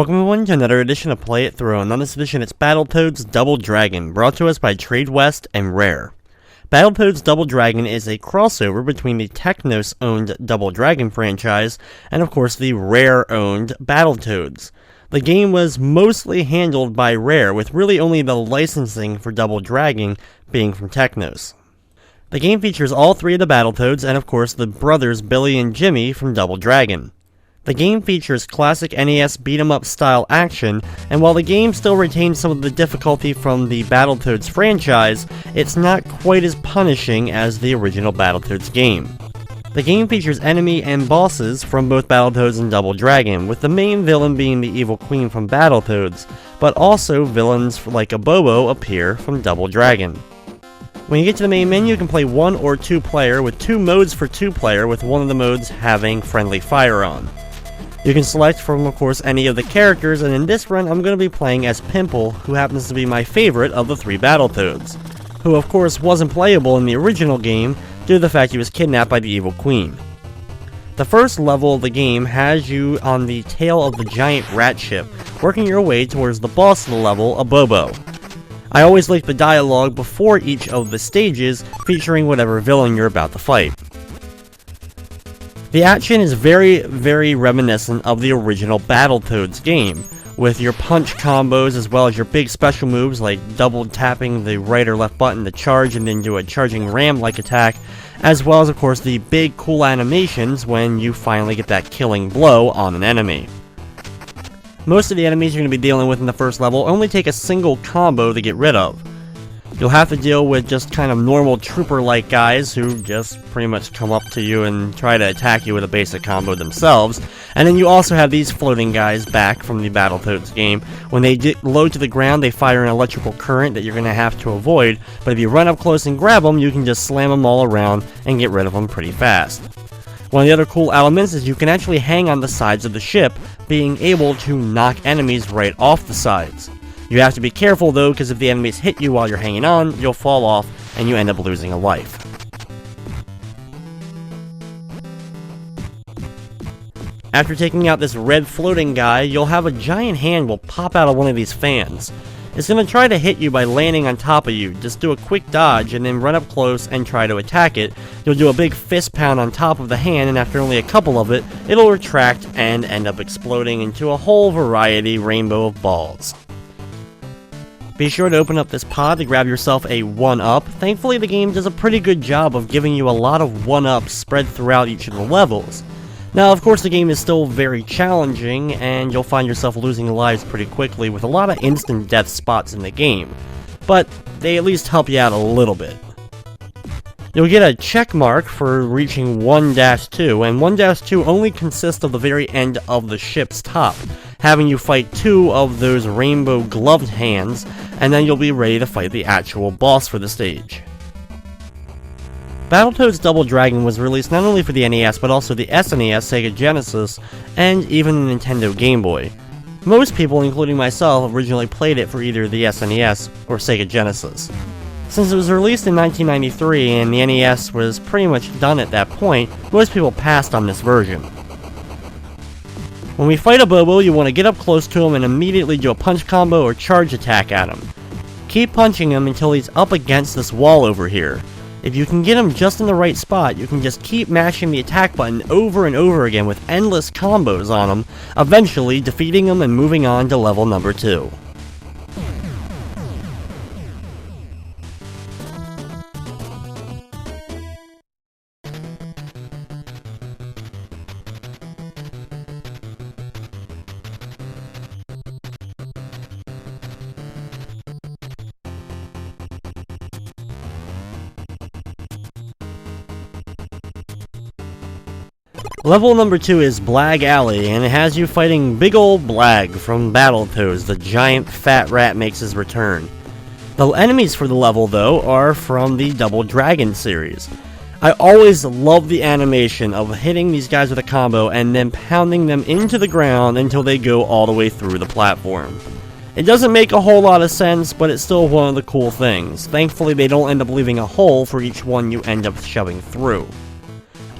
Welcome everyone to another edition of Play It Through, and on this edition it's Battletoads Double Dragon, brought to us by Tradewest and Rare. Battletoads Double Dragon is a crossover between the Technos-owned Double Dragon franchise and of course the Rare-owned Battletoads. The game was mostly handled by Rare, with really only the licensing for Double Dragon being from Technos. The game features all three of the Battletoads and of course the brothers Billy and Jimmy from Double Dragon. The game features classic NES beat-em-up style action, and while the game still retains some of the difficulty from the Battletoads franchise, it's not quite as punishing as the original Battletoads game. The game features enemy and bosses from both Battletoads and Double Dragon, with the main villain being the evil queen from Battletoads, but also villains like a Bobo appear from Double Dragon. When you get to the main menu, you can play 1 or 2 player with 2 modes for 2 player, with one of the modes having friendly fire on. You can select from, of course, any of the characters, and in this run I'm going to be playing as Pimple, who happens to be my favorite of the 3 Battletoads, who of course wasn't playable in the original game due to the fact he was kidnapped by the evil queen. The first level of the game has you on the tail of the giant rat ship, working your way towards the boss of the level, a Bobo. I always like the dialogue before each of the stages, featuring whatever villain you're about to fight. The action is very reminiscent of the original Battletoads game, with your punch combos as well as your big special moves like double tapping the right or left button to charge and then do a charging ram-like attack, as well as of course the big cool animations when you finally get that killing blow on an enemy. Most of the enemies you're going to be dealing with in the first level only take a single combo to get rid of. You'll have to deal with just kind of normal trooper-like guys who just pretty much come up to you and try to attack you with a basic combo themselves. And then you also have these floating guys back from the Battletoads game. When they get low to the ground, they fire an electrical current that you're going to have to avoid, but if you run up close and grab them, you can just slam them all around and get rid of them pretty fast. One of the other cool elements is you can actually hang on the sides of the ship, being able to knock enemies right off the sides. You have to be careful though, because if the enemies hit you while you're hanging on, you'll fall off and you end up losing a life. After taking out this red floating guy, you'll have a giant hand will pop out of one of these fans. It's going to try to hit you by landing on top of you. Just do a quick dodge and then run up close and try to attack it. You'll do a big fist pound on top of the hand, and after only a couple of it, it'll retract and end up exploding into a whole variety rainbow of balls. Be sure to open up this pod to grab yourself a 1-up. Thankfully the game does a pretty good job of giving you a lot of 1-ups spread throughout each of the levels. Now of course the game is still very challenging, and you'll find yourself losing lives pretty quickly with a lot of instant death spots in the game, but they at least help you out a little bit. You'll get a check mark for reaching 1-2, and 1-2 only consists of the very end of the ship's top, having you fight 2 of those rainbow gloved hands, and then you'll be ready to fight the actual boss for the stage. Battletoads Double Dragon was released not only for the NES, but also the SNES, Sega Genesis, and even the Nintendo Game Boy. Most people, including myself, originally played it for either the SNES or Sega Genesis. Since it was released in 1993 and the NES was pretty much done at that point, most people passed on this version. When we fight a Bobo, you want to get up close to him and immediately do a punch combo or charge attack at him. Keep punching him until he's up against this wall over here. If you can get him just in the right spot, you can just keep mashing the attack button over and over again with endless combos on him, eventually defeating him and moving on to level number 2. Level number 2 is Blag Alley, and it has you fighting Big Ol' Blag from Battletoads. The giant fat rat makes his return. The enemies for the level, though, are from the Double Dragon series. I always love the animation of hitting these guys with a combo and then pounding them into the ground until they go all the way through the platform. It doesn't make a whole lot of sense, but it's still one of the cool things. Thankfully, they don't end up leaving a hole for each one you end up shoving through.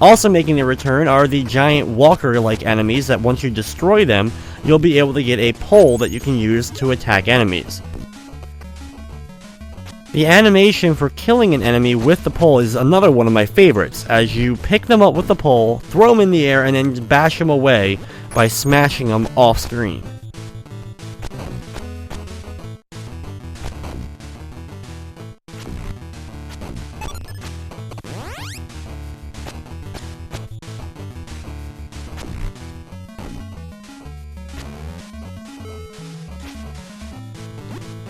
Also making their return are the giant walker-like enemies that once you destroy them, you'll be able to get a pole that you can use to attack enemies. The animation for killing an enemy with the pole is another one of my favorites, as you pick them up with the pole, throw them in the air, and then bash them away by smashing them off screen.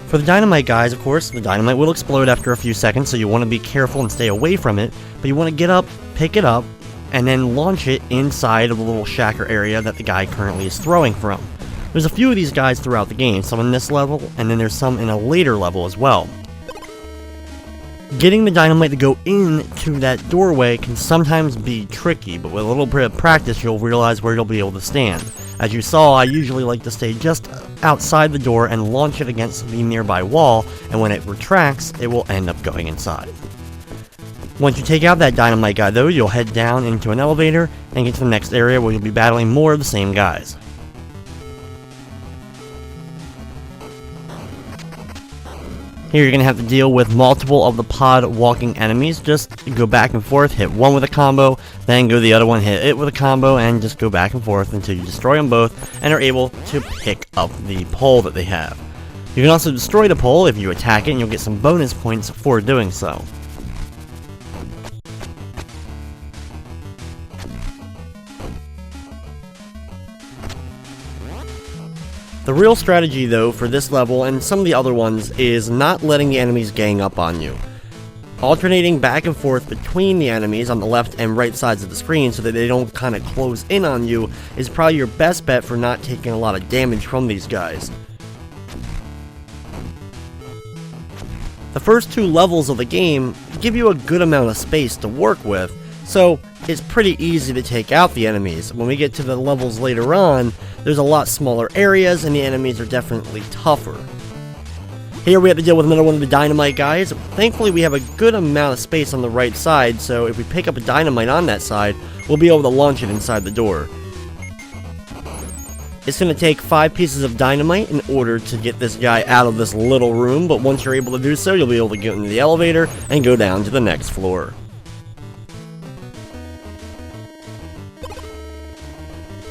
For the dynamite guys, of course, the dynamite will explode after a few seconds, so you want to be careful and stay away from it, but you want to get up, pick it up, and then launch it inside of the little shacker area that the guy currently is throwing from. There's a few of these guys throughout the game, some in this level, and then there's some in a later level as well. Getting the dynamite to go into that doorway can sometimes be tricky, but with a little bit of practice you'll realize where you'll be able to stand. As you saw, I usually like to stay just outside the door and launch it against the nearby wall, and when it retracts, it will end up going inside. Once you take out that dynamite guy though, you'll head down into an elevator and get to the next area where you'll be battling more of the same guys. Here you're going to have to deal with multiple of the pod walking enemies. Just go back and forth, hit one with a combo, then go the other one, hit it with a combo, and just go back and forth until you destroy them both and are able to pick up the pole that they have. You can also destroy the pole if you attack it, and you'll get some bonus points for doing so. The real strategy though for this level and some of the other ones is not letting the enemies gang up on you. Alternating back and forth between the enemies on the left and right sides of the screen so that they don't kind of close in on you is probably your best bet for not taking a lot of damage from these guys. The first two levels of the game give you a good amount of space to work with, so it's pretty easy to take out the enemies. When we get to the levels later on, there's a lot smaller areas and the enemies are definitely tougher. Here we have to deal with another one of the dynamite guys. Thankfully we have a good amount of space on the right side, so if we pick up a dynamite on that side, we'll be able to launch it inside the door. It's going to take 5 pieces of dynamite in order to get this guy out of this little room, but once you're able to do so, you'll be able to get into the elevator and go down to the next floor.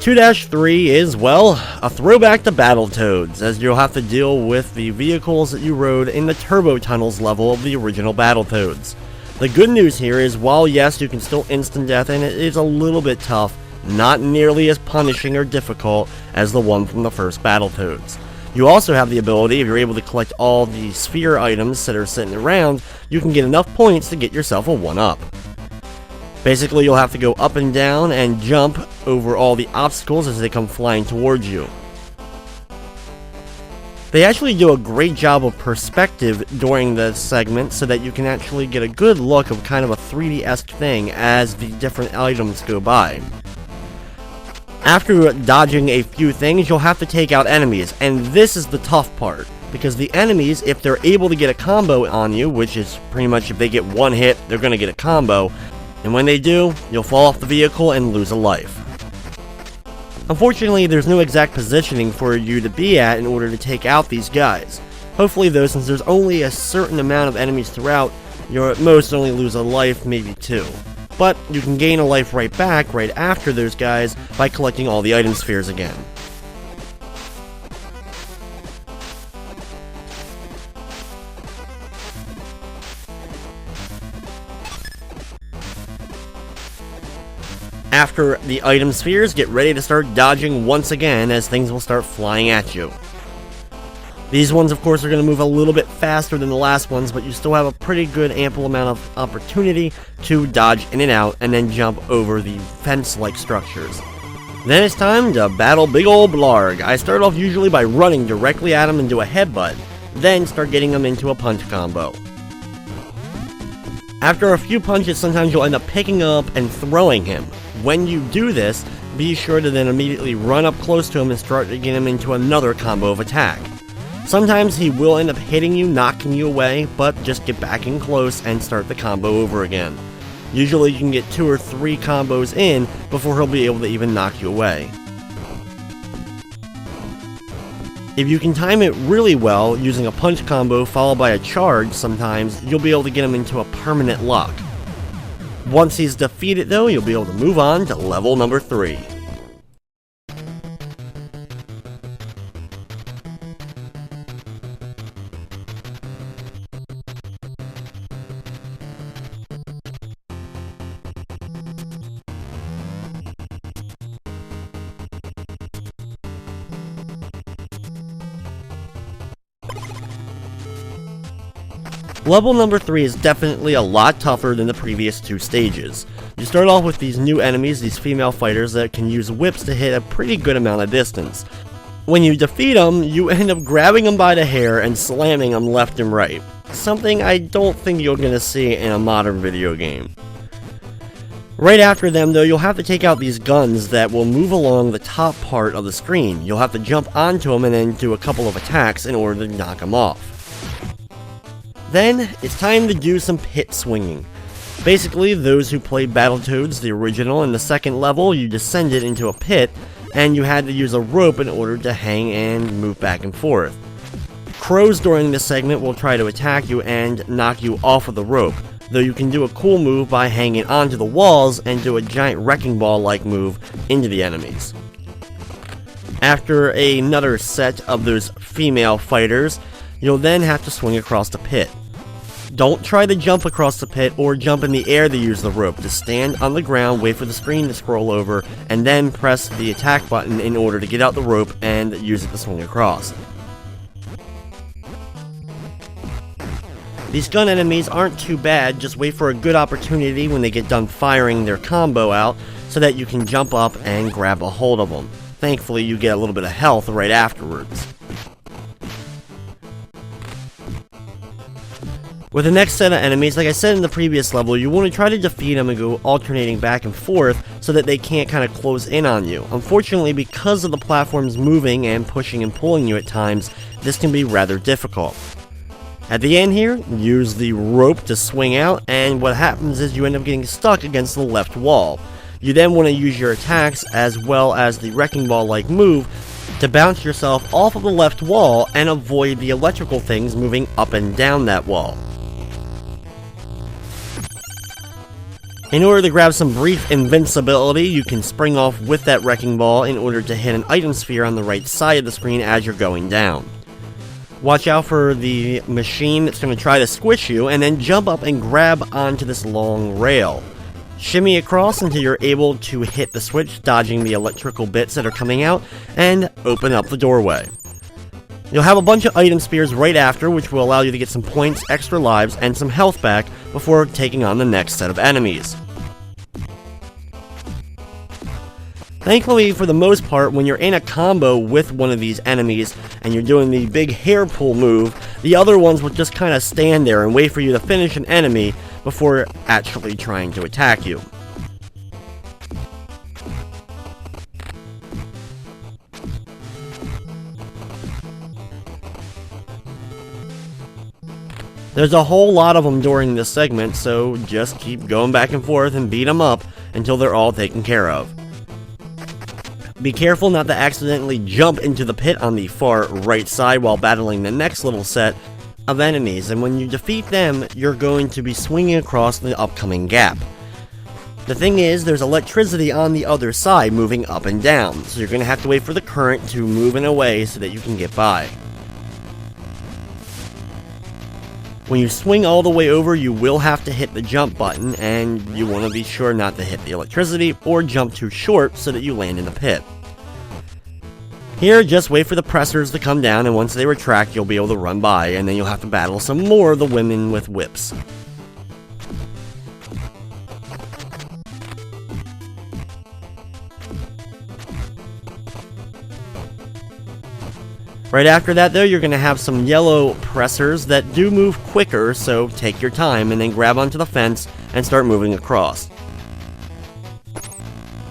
2-3 is, well, a throwback to Battletoads, as you'll have to deal with the vehicles that you rode in the Turbo Tunnels level of the original Battletoads. The good news here is, while yes, you can still instant death, and it is a little bit tough, not nearly as punishing or difficult as the one from the first Battletoads. You also have the ability, if you're able to collect all the sphere items that are sitting around, you can get enough points to get yourself a 1-up. Basically, you'll have to go up and down and jump over all the obstacles as they come flying towards you. They actually do a great job of perspective during the segment so that you can actually get a good look of kind of a 3D-esque thing as the different items go by. After dodging a few things, you'll have to take out enemies, and this is the tough part. Because the enemies, if they're able to get a combo on you, which is pretty much if they get one hit, they're going to get a combo, and when they do, you'll fall off the vehicle and lose a life. Unfortunately, there's no exact positioning for you to be at in order to take out these guys. Hopefully though, since there's only a certain amount of enemies throughout, you'll at most only lose a life, maybe 2. But you can gain a life right back right after those guys by collecting all the item spheres again. After the item spheres, get ready to start dodging once again as things will start flying at you. These ones, of course, are going to move a little bit faster than the last ones, but you still have a pretty good ample amount of opportunity to dodge in and out and then jump over the fence-like structures. Then it's time to battle Big Ol' Blarg. I start off usually by running directly at him and do a headbutt, then start getting him into a punch combo. After a few punches, sometimes you'll end up picking up and throwing him. When you do this, be sure to then immediately run up close to him and start to get him into another combo of attack. Sometimes he will end up hitting you, knocking you away, but just get back in close and start the combo over again. Usually you can get 2 or 3 combos in before he'll be able to even knock you away. If you can time it really well, using a punch combo followed by a charge sometimes, you'll be able to get him into a permanent lock. Once he's defeated though, you'll be able to move on to level number 3. Level number 3 is definitely a lot tougher than the previous 2 stages. You start off with these new enemies, these female fighters that can use whips to hit a pretty good amount of distance. When you defeat them, you end up grabbing them by the hair and slamming them left and right. Something I don't think you're going to see in a modern video game. Right after them though, you'll have to take out these guns that will move along the top part of the screen. You'll have to jump onto them and then do a couple of attacks in order to knock them off. Then, it's time to do some pit swinging. Basically, those who played Battletoads, the original, in the second level, you descended into a pit, and you had to use a rope in order to hang and move back and forth. Crows during this segment will try to attack you and knock you off of the rope, though you can do a cool move by hanging onto the walls and do a giant wrecking ball-like move into the enemies. After another set of those female fighters, you'll then have to swing across the pit. Don't try to jump across the pit or jump in the air to use the rope. Just stand on the ground, wait for the screen to scroll over, and then press the attack button in order to get out the rope and use it to swing across. These gun enemies aren't too bad, just wait for a good opportunity when they get done firing their combo out so that you can jump up and grab a hold of them. Thankfully, you get a little bit of health right afterwards. With the next set of enemies, like I said in the previous level, you want to try to defeat them and go alternating back and forth so that they can't kind of close in on you. Unfortunately, because of the platforms moving and pushing and pulling you at times, this can be rather difficult. At the end here, use the rope to swing out, and what happens is you end up getting stuck against the left wall. You then want to use your attacks as well as the wrecking ball-like move to bounce yourself off of the left wall and avoid the electrical things moving up and down that wall. In order to grab some brief invincibility, you can spring off with that wrecking ball in order to hit an item sphere on the right side of the screen as you're going down. Watch out for the machine that's going to try to squish you, and then jump up and grab onto this long rail. Shimmy across until you're able to hit the switch, dodging the electrical bits that are coming out, and open up the doorway. You'll have a bunch of item spears right after, which will allow you to get some points, extra lives, and some health back before taking on the next set of enemies. Thankfully, for the most part, when you're in a combo with one of these enemies and you're doing the big hair pull move, the other ones will just kind of stand there and wait for you to finish an enemy before actually trying to attack you. There's a whole lot of them during this segment, so just keep going back and forth and beat them up until they're all taken care of. Be careful not to accidentally jump into the pit on the far right side while battling the next little set of enemies, and when you defeat them, you're going to be swinging across the upcoming gap. The thing is, there's electricity on the other side moving up and down, so you're going to have to wait for the current to move in a way so that you can get by. When you swing all the way over, you will have to hit the jump button, and you want to be sure not to hit the electricity or jump too short so that you land in the pit. Here, just wait for the pressers to come down, and once they retract, you'll be able to run by, and then you'll have to battle some more of the women with whips. Right after that though, you're going to have some yellow pressers that do move quicker, so take your time and then grab onto the fence and start moving across.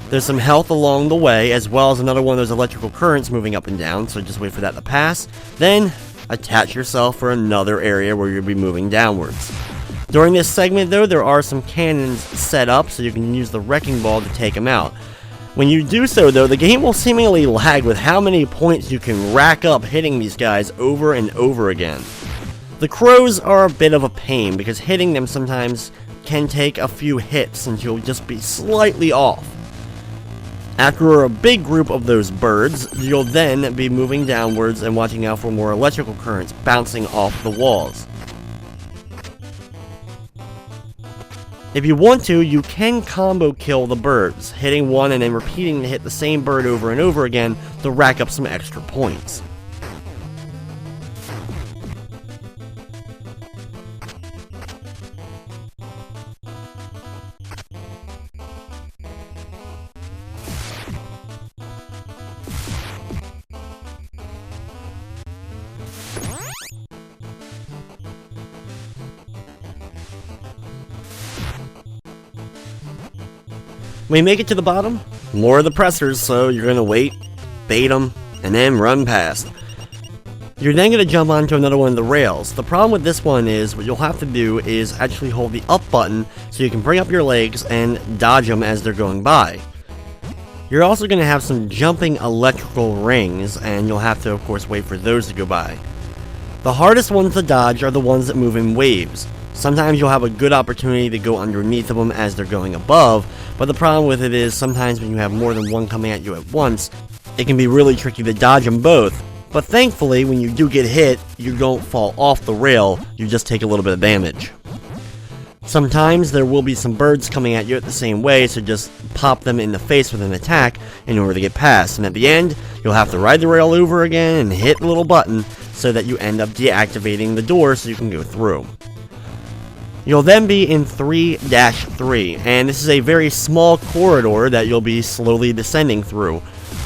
There's some health along the way, as well as another one of those electrical currents moving up and down, so just wait for that to pass. Then, attach yourself for another area where you'll be moving downwards. During this segment though, there are some cannons set up, so you can use the wrecking ball to take them out. When you do so though, the game will seemingly lag with how many points you can rack up hitting these guys over and over again. The crows are a bit of a pain because hitting them sometimes can take a few hits and you'll just be slightly off. After a big group of those birds, you'll then be moving downwards and watching out for more electrical currents bouncing off the walls. If you want to, you can combo kill the birds, hitting one and then repeating to hit the same bird over and over again to rack up some extra points. When you make it to the bottom, more of the pressers, so you're going to wait, bait them, and then run past. You're then going to jump onto another one of the rails. The problem with this one is what you'll have to do is actually hold the up button so you can bring up your legs and dodge them as they're going by. You're also going to have some jumping electrical rings, and you'll have to of course wait for those to go by. The hardest ones to dodge are the ones that move in waves. Sometimes you'll have a good opportunity to go underneath of them as they're going above, but the problem with it is sometimes when you have more than one coming at you at once, it can be really tricky to dodge them both. But thankfully, when you do get hit, you don't fall off the rail, you just take a little bit of damage. Sometimes there will be some birds coming at you at the same way, so just pop them in the face with an attack in order to get past, and at the end, you'll have to ride the rail over again and hit the little button so that you end up deactivating the door so you can go through. You'll then be in 3-3, and this is a very small corridor that you'll be slowly descending through.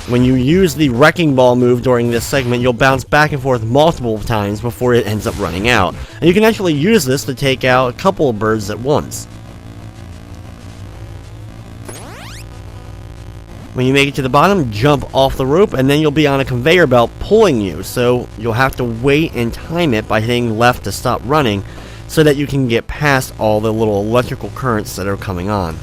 When you use the wrecking ball move during this segment, you'll bounce back and forth multiple times before it ends up running out. And you can actually use this to take out a couple of birds at once. When you make it to the bottom, jump off the rope, and then you'll be on a conveyor belt pulling you, so you'll have to wait and time it by hitting left to stop running, so that you can get past all the little electrical currents that are coming on.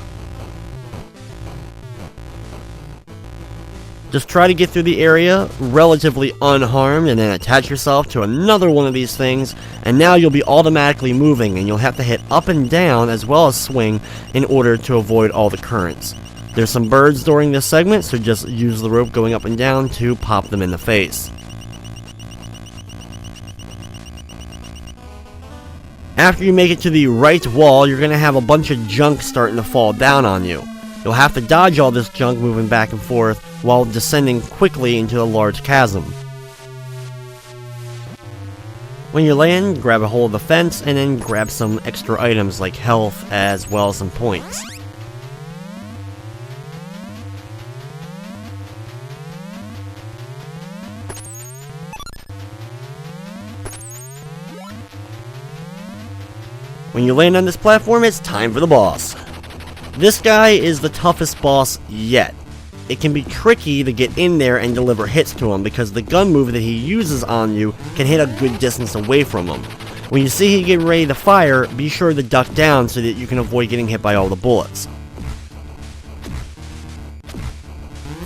Just try to get through the area relatively unharmed and then attach yourself to another one of these things, and now you'll be automatically moving and you'll have to hit up and down as well as swing in order to avoid all the currents. There's some birds during this segment, so just use the rope going up and down to pop them in the face. After you make it to the right wall, you're going to have a bunch of junk starting to fall down on you. You'll have to dodge all this junk moving back and forth while descending quickly into a large chasm. When you land, grab a hold of the fence and then grab some extra items like health as well as some points. When you land on this platform, it's time for the boss. This guy is the toughest boss yet. It can be tricky to get in there and deliver hits to him because the gun move that he uses on you can hit a good distance away from him. When you see he get ready to fire, be sure to duck down so that you can avoid getting hit by all the bullets.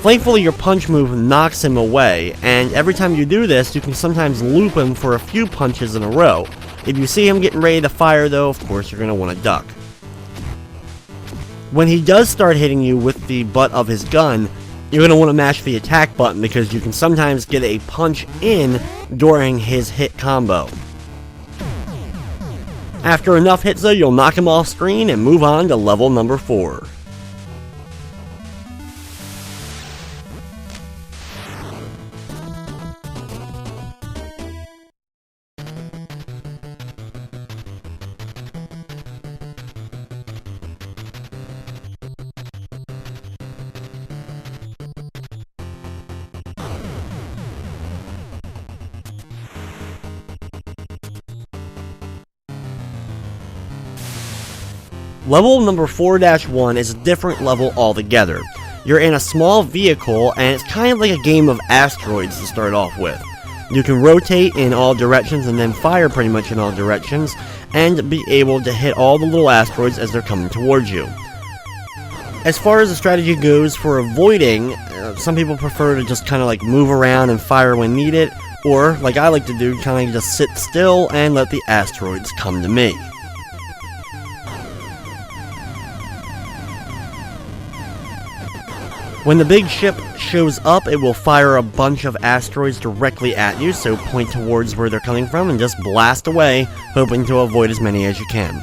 Thankfully, your punch move knocks him away, and every time you do this, you can sometimes loop him for a few punches in a row. If you see him getting ready to fire though, of course you're going to want to duck. When he does start hitting you with the butt of his gun, you're going to want to mash the attack button because you can sometimes get a punch in during his hit combo. After enough hits though, you'll knock him off screen and move on to level number 4. Level number 4-1 is a different level altogether. You're in a small vehicle and it's kind of like a game of asteroids to start off with. You can rotate in all directions and then fire pretty much in all directions and be able to hit all the little asteroids as they're coming towards you. As far as the strategy goes for avoiding, some people prefer to just kind of like move around and fire when needed, or like I like to do, kind of just sit still and let the asteroids come to me. When the big ship shows up, it will fire a bunch of asteroids directly at you, so point towards where they're coming from and just blast away, hoping to avoid as many as you can.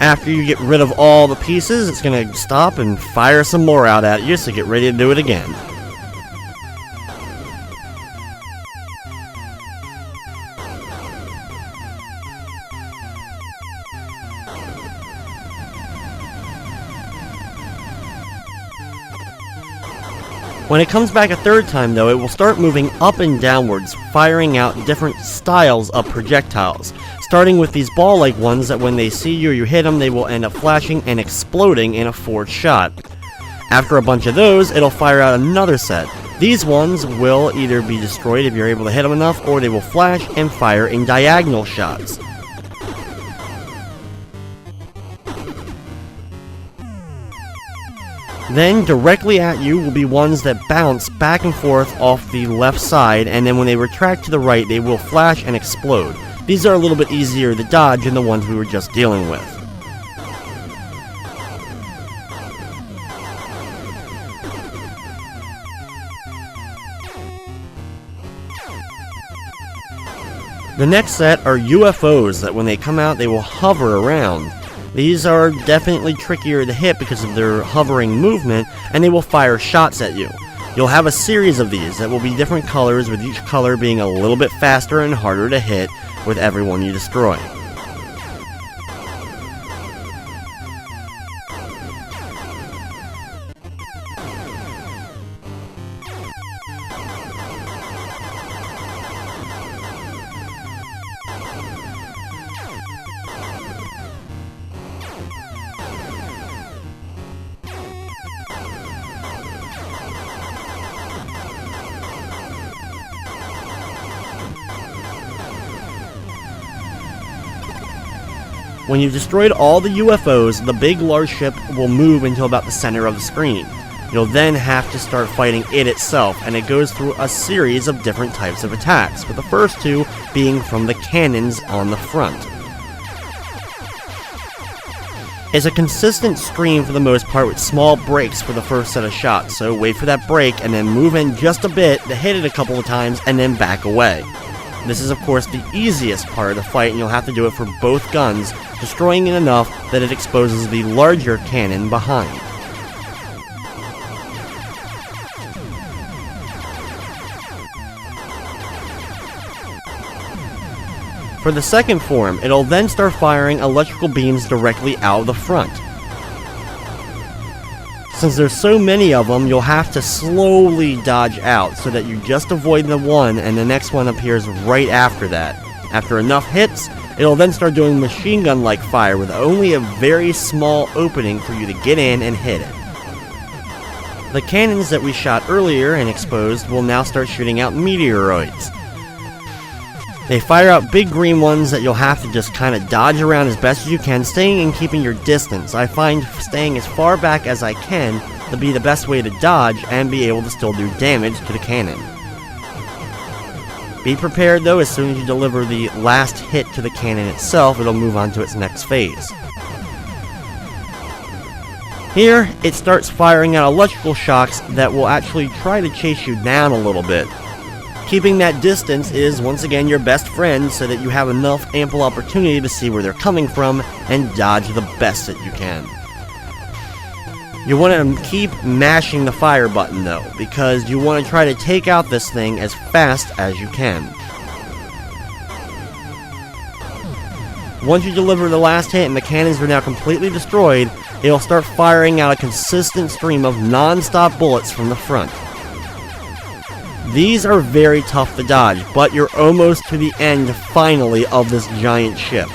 After you get rid of all the pieces, it's going to stop and fire some more out at you, so get ready to do it again. When it comes back a third time, though, it will start moving up and downwards, firing out different styles of projectiles, starting with these ball-like ones that when they see you or you hit them, they will end up flashing and exploding in a forward shot. After a bunch of those, it'll fire out another set. These ones will either be destroyed if you're able to hit them enough, or they will flash and fire in diagonal shots. Then, directly at you will be ones that bounce back and forth off the left side, and then when they retract to the right, they will flash and explode. These are a little bit easier to dodge than the ones we were just dealing with. The next set are UFOs that when they come out, they will hover around. These are definitely trickier to hit because of their hovering movement, and they will fire shots at you. You'll have a series of these that will be different colors, with each color being a little bit faster and harder to hit with everyone you destroy. When you've destroyed all the UFOs, the big large ship will move into about the center of the screen. You'll then have to start fighting it itself, and it goes through a series of different types of attacks, with the first two being from the cannons on the front. It's a consistent stream for the most part, with small breaks for the first set of shots, so wait for that break and then move in just a bit to hit it a couple of times and then back away. This is of course the easiest part of the fight, and you'll have to do it for both guns, destroying it enough that it exposes the larger cannon behind. For the second form, it'll then start firing electrical beams directly out of the front. Since there's so many of them, you'll have to slowly dodge out so that you just avoid the one and the next one appears right after that. After enough hits, it'll then start doing machine gun-like fire with only a very small opening for you to get in and hit it. The cannons that we shot earlier and exposed will now start shooting out meteoroids. They fire out big green ones that you'll have to just kind of dodge around as best as you can, staying and keeping your distance. I find staying as far back as I can to be the best way to dodge and be able to still do damage to the cannon. Be prepared though, as soon as you deliver the last hit to the cannon itself, it'll move on to its next phase. Here, it starts firing out electrical shocks that will actually try to chase you down a little bit. Keeping that distance is, once again, your best friend, so that you have enough ample opportunity to see where they're coming from and dodge the best that you can. You want to keep mashing the fire button though, because you want to try to take out this thing as fast as you can. Once you deliver the last hit and the cannons are now completely destroyed, it'll start firing out a consistent stream of non-stop bullets from the front. These are very tough to dodge, but you're almost to the end, finally, of this giant ship.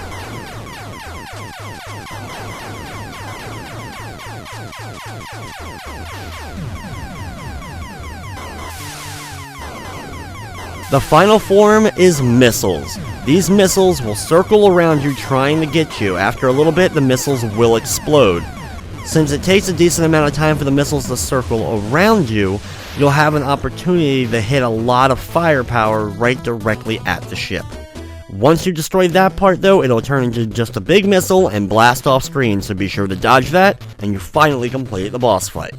The final form is missiles. These missiles will circle around you trying to get you. After a little bit, the missiles will explode. Since it takes a decent amount of time for the missiles to circle around you, you'll have an opportunity to hit a lot of firepower right directly at the ship. Once you destroy that part though, it'll turn into just a big missile and blast off screen, so be sure to dodge that, and you finally complete the boss fight.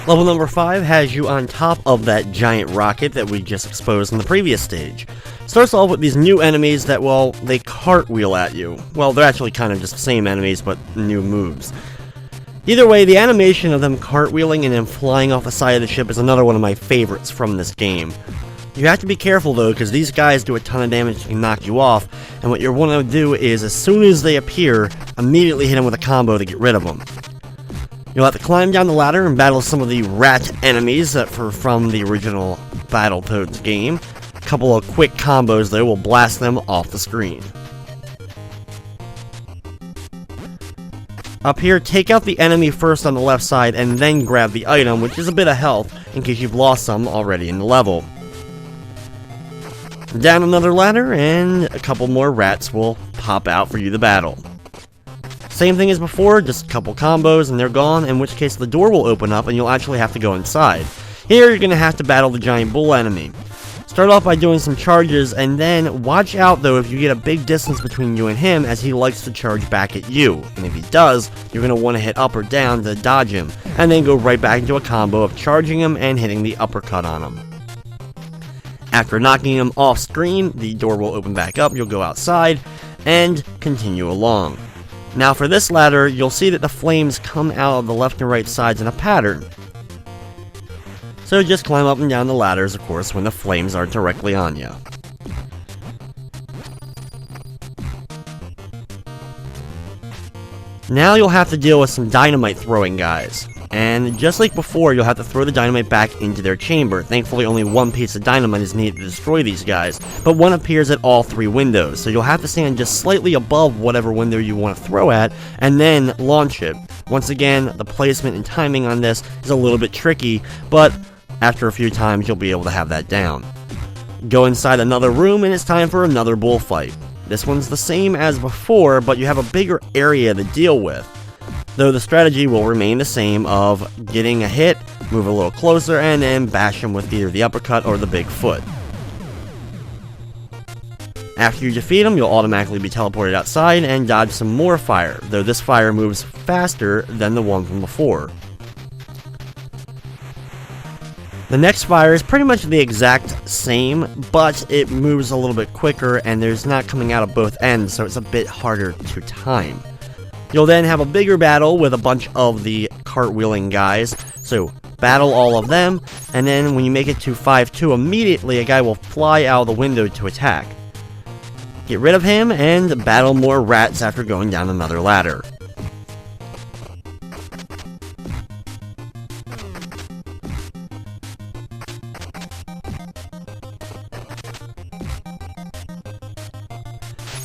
Level number 5 has you on top of that giant rocket that we just exposed in the previous stage. Starts off with these new enemies that, well, they cartwheel at you. Well, they're actually kind of just the same enemies, but new moves. Either way, the animation of them cartwheeling and then flying off the side of the ship is another one of my favorites from this game. You have to be careful though, because these guys do a ton of damage and can knock you off, and what you want to do is, as soon as they appear, immediately hit them with a combo to get rid of them. You'll have to climb down the ladder and battle some of the rat enemies that were from the original Battletoads game. A couple of quick combos though will blast them off the screen. Up here, take out the enemy first on the left side and then grab the item, which is a bit of health in case you've lost some already in the level. Down another ladder and a couple more rats will pop out for you to battle. Same thing as before, just a couple combos and they're gone, in which case the door will open up and you'll actually have to go inside. Here you're going to have to battle the giant bull enemy. Start off by doing some charges, and then watch out though if you get a big distance between you and him, as he likes to charge back at you. And if he does, you're going to want to hit up or down to dodge him, and then go right back into a combo of charging him and hitting the uppercut on him. After knocking him off screen, the door will open back up, you'll go outside, and continue along. Now for this ladder, you'll see that the flames come out of the left and right sides in a pattern. So just climb up and down the ladders, of course, when the flames aren't directly on you. Now you'll have to deal with some dynamite throwing guys. And just like before, you'll have to throw the dynamite back into their chamber. Thankfully, only one piece of dynamite is needed to destroy these guys, but one appears at all 3 windows, so you'll have to stand just slightly above whatever window you want to throw at, and then launch it. Once again, the placement and timing on this is a little bit tricky, but after a few times, you'll be able to have that down. Go inside another room, and it's time for another bullfight. This one's the same as before, but you have a bigger area to deal with. Though the strategy will remain the same of getting a hit, move a little closer, and then bash him with either the uppercut or the big foot. After you defeat him, you'll automatically be teleported outside and dodge some more fire, though this fire moves faster than the one from before. The next fire is pretty much the exact same, but it moves a little bit quicker and there's not coming out of both ends, so it's a bit harder to time. You'll then have a bigger battle with a bunch of the cartwheeling guys, so battle all of them, and then when you make it to 5-2, immediately a guy will fly out of the window to attack. Get rid of him and battle more rats after going down another ladder.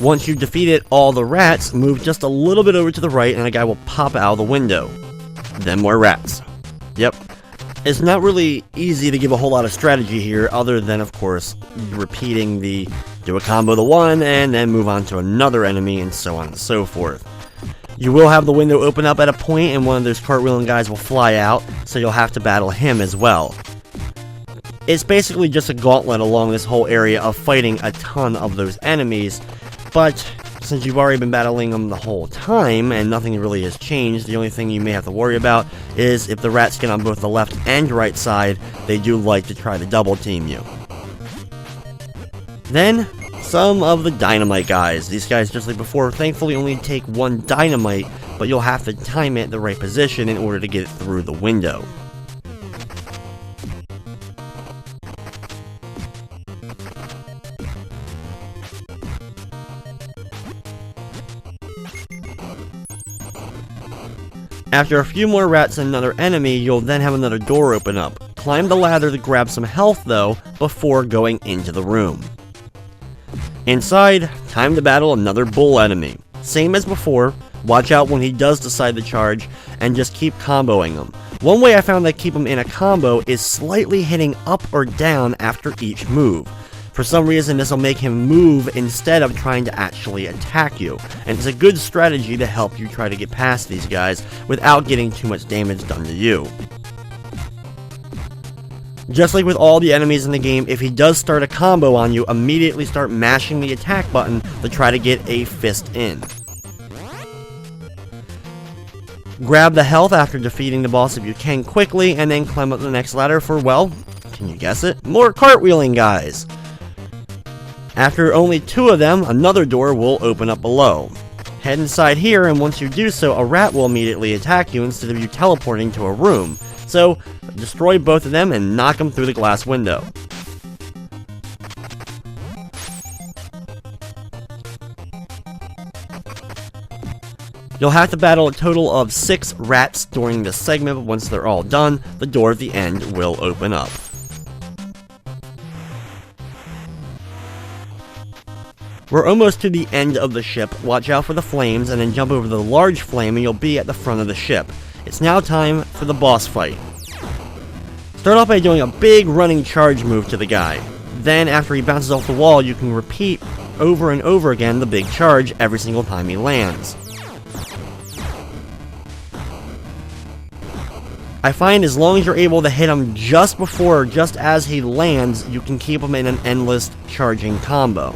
Once you've defeated all the rats, move just a little bit over to the right and a guy will pop out of the window. Then more rats. Yep. It's not really easy to give a whole lot of strategy here, other than, of course, repeating the do a combo to one and then move on to another enemy and so on and so forth. You will have the window open up at a point and one of those cartwheeling guys will fly out, so you'll have to battle him as well. It's basically just a gauntlet along this whole area of fighting a ton of those enemies. But since you've already been battling them the whole time, and nothing really has changed, the only thing you may have to worry about is if the rats get on both the left and right side, they do like to try to double team you. Then, some of the dynamite guys. These guys, just like before, thankfully only take one dynamite, but you'll have to time it in the right position in order to get it through the window. After a few more rats and another enemy, you'll then have another door open up. Climb the ladder to grab some health though, before going into the room. Inside, time to battle another bull enemy. Same as before, watch out when he does decide to charge, and just keep comboing him. One way I found to keep him in a combo is slightly hitting up or down after each move. For some reason, this will make him move instead of trying to actually attack you, and it's a good strategy to help you try to get past these guys without getting too much damage done to you. Just like with all the enemies in the game, if he does start a combo on you, immediately start mashing the attack button to try to get a fist in. Grab the health after defeating the boss if you can quickly, and then climb up the next ladder for, well, can you guess it? More cartwheeling guys! After only 2 of them, another door will open up below. Head inside here, and once you do so, a rat will immediately attack you instead of you teleporting to a room. So, destroy both of them and knock them through the glass window. You'll have to battle a total of 6 rats during this segment, but once they're all done, the door at the end will open up. We're almost to the end of the ship. Watch out for the flames, and then jump over the large flame and you'll be at the front of the ship. It's now time for the boss fight. Start off by doing a big running charge move to the guy. Then, after he bounces off the wall, you can repeat over and over again the big charge every single time he lands. I find as long as you're able to hit him just before or just as he lands, you can keep him in an endless charging combo.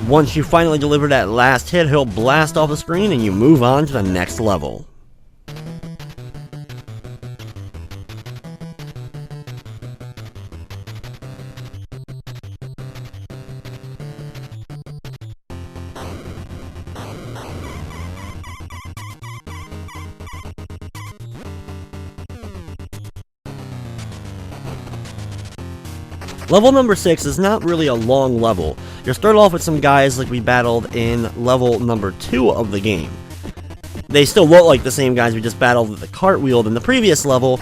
Once you finally deliver that last hit, he'll blast off the screen and you move on to the next level. Level number 6 is not really a long level. You'll start off with some guys like we battled in level number 2 of the game. They still look like the same guys we just battled with the cartwheel in the previous level,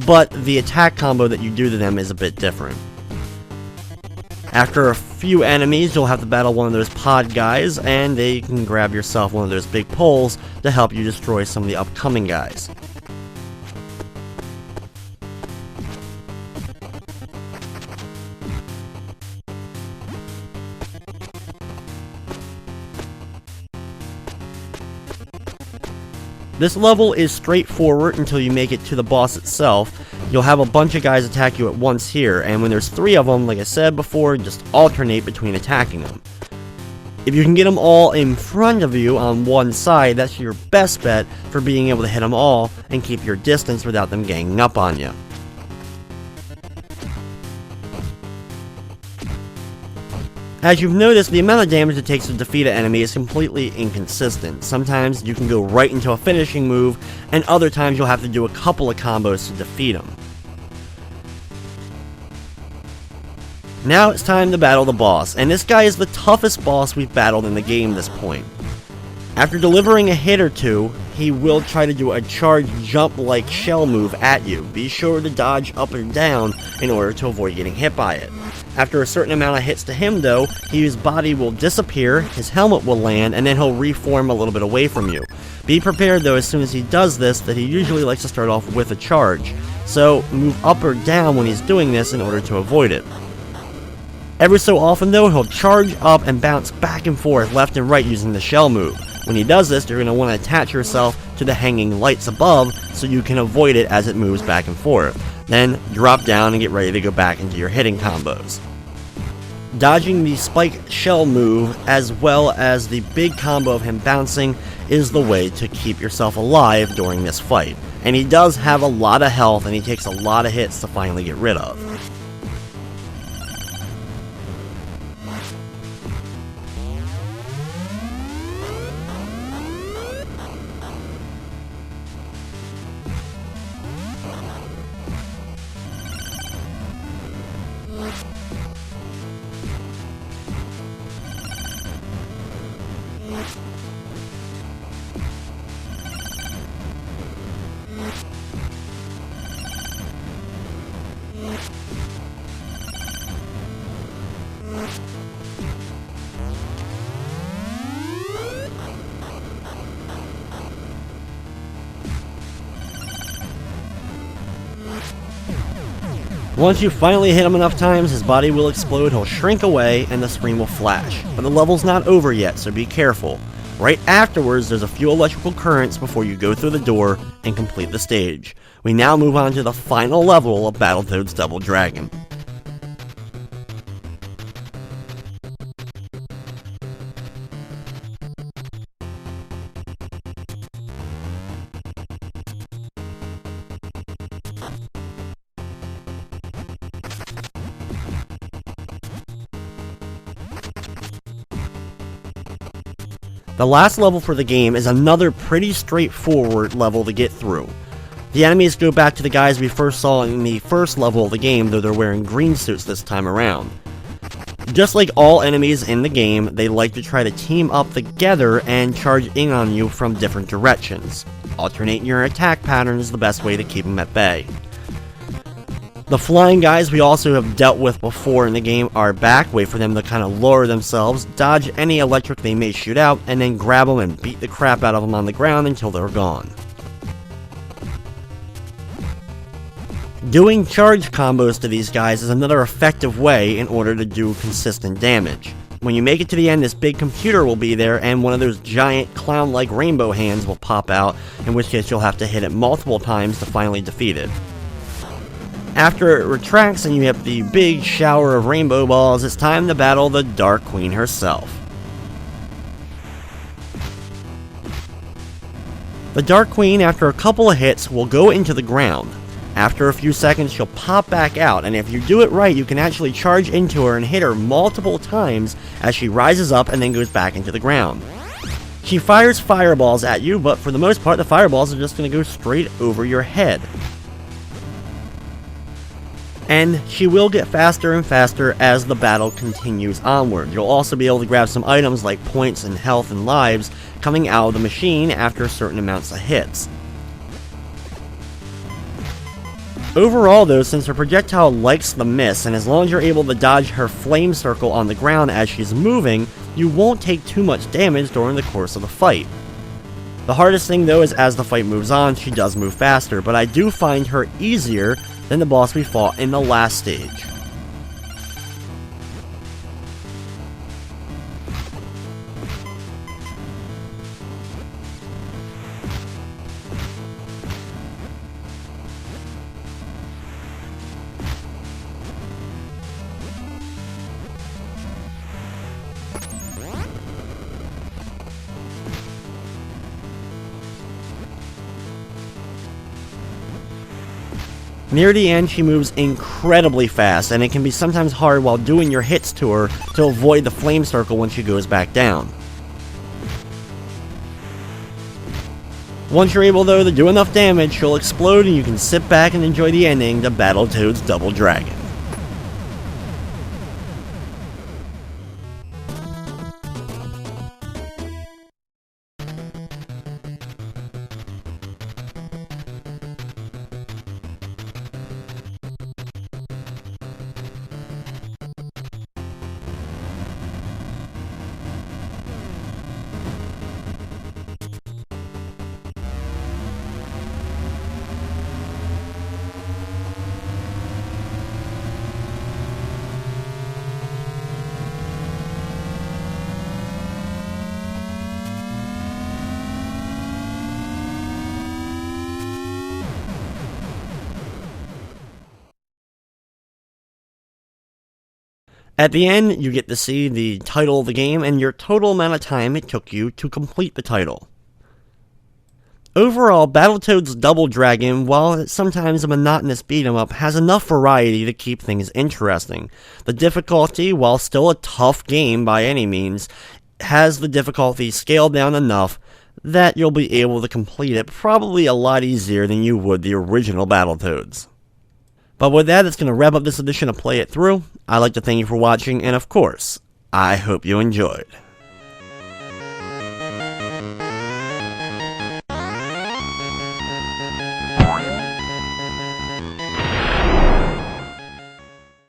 but the attack combo that you do to them is a bit different. After a few enemies, you'll have to battle one of those pod guys, and then you can grab yourself one of those big poles to help you destroy some of the upcoming guys. This level is straightforward until you make it to the boss itself. You'll have a bunch of guys attack you at once here, and when there's 3 of them, like I said before, just alternate between attacking them. If you can get them all in front of you on one side, that's your best bet for being able to hit them all and keep your distance without them ganging up on you. As you've noticed, the amount of damage it takes to defeat an enemy is completely inconsistent. Sometimes you can go right into a finishing move, and other times you'll have to do a couple of combos to defeat them. Now it's time to battle the boss, and this guy is the toughest boss we've battled in the game at this point. After delivering a hit or 2, he will try to do a charge jump like shell move at you. Be sure to dodge up or down in order to avoid getting hit by it. After a certain amount of hits to him though, his body will disappear, his helmet will land, and then he'll reform a little bit away from you. Be prepared though as soon as he does this that he usually likes to start off with a charge, so move up or down when he's doing this in order to avoid it. Every so often though, he'll charge up and bounce back and forth left and right using the shell move. When he does this, you're going to want to attach yourself to the hanging lights above so you can avoid it as it moves back and forth. Then drop down and get ready to go back into your hitting combos. Dodging the spike shell move as well as the big combo of him bouncing is the way to keep yourself alive during this fight. And he does have a lot of health and he takes a lot of hits to finally get rid of. Once you finally hit him enough times, his body will explode, he'll shrink away, and the screen will flash. But the level's not over yet, so be careful. Right afterwards, there's a few electrical currents before you go through the door and complete the stage. We now move on to the final level of Battletoads Double Dragon. The last level for the game is another pretty straightforward level to get through. The enemies go back to the guys we first saw in the first level of the game, though they're wearing green suits this time around. Just like all enemies in the game, they like to try to team up together and charge in on you from different directions. Alternating your attack pattern is the best way to keep them at bay. The flying guys we also have dealt with before in the game are back. Wait for them to kind of lower themselves, dodge any electric they may shoot out, and then grab them and beat the crap out of them on the ground until they're gone. Doing charge combos to these guys is another effective way in order to do consistent damage. When you make it to the end, this big computer will be there, and one of those giant clown-like rainbow hands will pop out, in which case you'll have to hit it multiple times to finally defeat it. After it retracts and you have the big shower of rainbow balls, it's time to battle the Dark Queen herself. The Dark Queen, after a couple of hits, will go into the ground. After a few seconds, she'll pop back out, and if you do it right, you can actually charge into her and hit her multiple times as she rises up and then goes back into the ground. She fires fireballs at you, but for the most part, the fireballs are just going to go straight over your head. And she will get faster and faster as the battle continues onward. You'll also be able to grab some items like points and health and lives coming out of the machine after certain amounts of hits. Overall though, since her projectile likes the miss, and as long as you're able to dodge her flame circle on the ground as she's moving, you won't take too much damage during the course of the fight. The hardest thing though is as the fight moves on, she does move faster, but I do find her easier than the boss we fought in the last stage. Near the end, she moves incredibly fast, and it can be sometimes hard while doing your hits to her to avoid the flame circle when she goes back down. Once you're able though to do enough damage, she'll explode and you can sit back and enjoy the ending to Battletoads Double Dragon. At the end, you get to see the title of the game and your total amount of time it took you to complete the title. Overall, Battletoads Double Dragon, while it's sometimes a monotonous beat-em-up, has enough variety to keep things interesting. The difficulty, while still a tough game by any means, has the difficulty scaled down enough that you'll be able to complete it probably a lot easier than you would the original Battletoads. But with that, it's going to wrap up this edition of Play It Through. I'd like to thank you for watching, and of course, I hope you enjoyed.